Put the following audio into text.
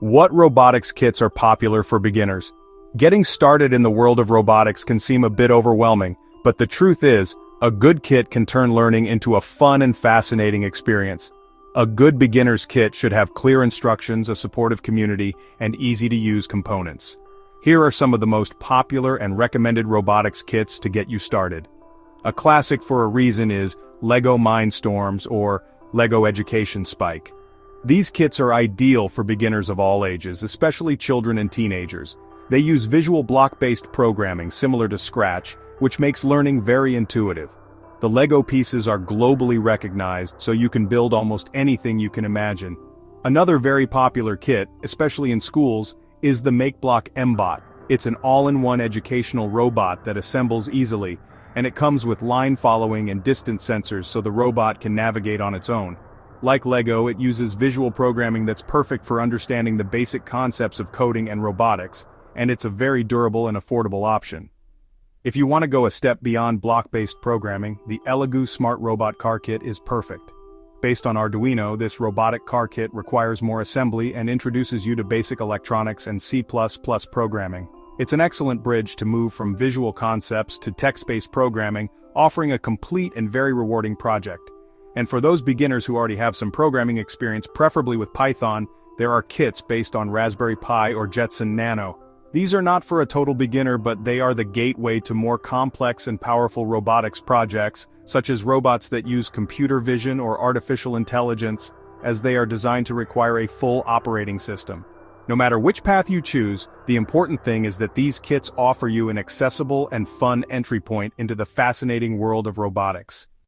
What robotics kits are popular for beginners? Getting started in the world of robotics can seem a bit overwhelming, but the truth is, a good kit can turn learning into a fun and fascinating experience. A good beginner's kit should have clear instructions, a supportive community, and easy-to-use components. Here are some of the most popular and recommended robotics kits to get you started. A classic for a reason is LEGO Mindstorms or LEGO Education Spike. These kits are ideal for beginners of all ages, especially children and teenagers. They use visual block-based programming similar to Scratch, which makes learning very intuitive. The LEGO pieces are globally recognized, so you can build almost anything you can imagine. Another very popular kit, especially in schools, is the Makeblock mBot. It's an all-in-one educational robot that assembles easily, and it comes with line following and distance sensors so the robot can navigate on its own. Like LEGO, it uses visual programming that's perfect for understanding the basic concepts of coding and robotics, and it's a very durable and affordable option. If you want to go a step beyond block-based programming, the LEGO Smart Robot Car Kit is perfect. Based on Arduino, this robotic car kit requires more assembly and introduces you to basic electronics and C++ programming. It's an excellent bridge to move from visual concepts to text-based programming, offering a complete and very rewarding project. And for those beginners who already have some programming experience, preferably with Python, there are kits based on Raspberry Pi or Jetson Nano. These are not for a total beginner, but they are the gateway to more complex and powerful robotics projects, such as robots that use computer vision or artificial intelligence, as they are designed to require a full operating system. No matter which path you choose, the important thing is that these kits offer you an accessible and fun entry point into the fascinating world of robotics.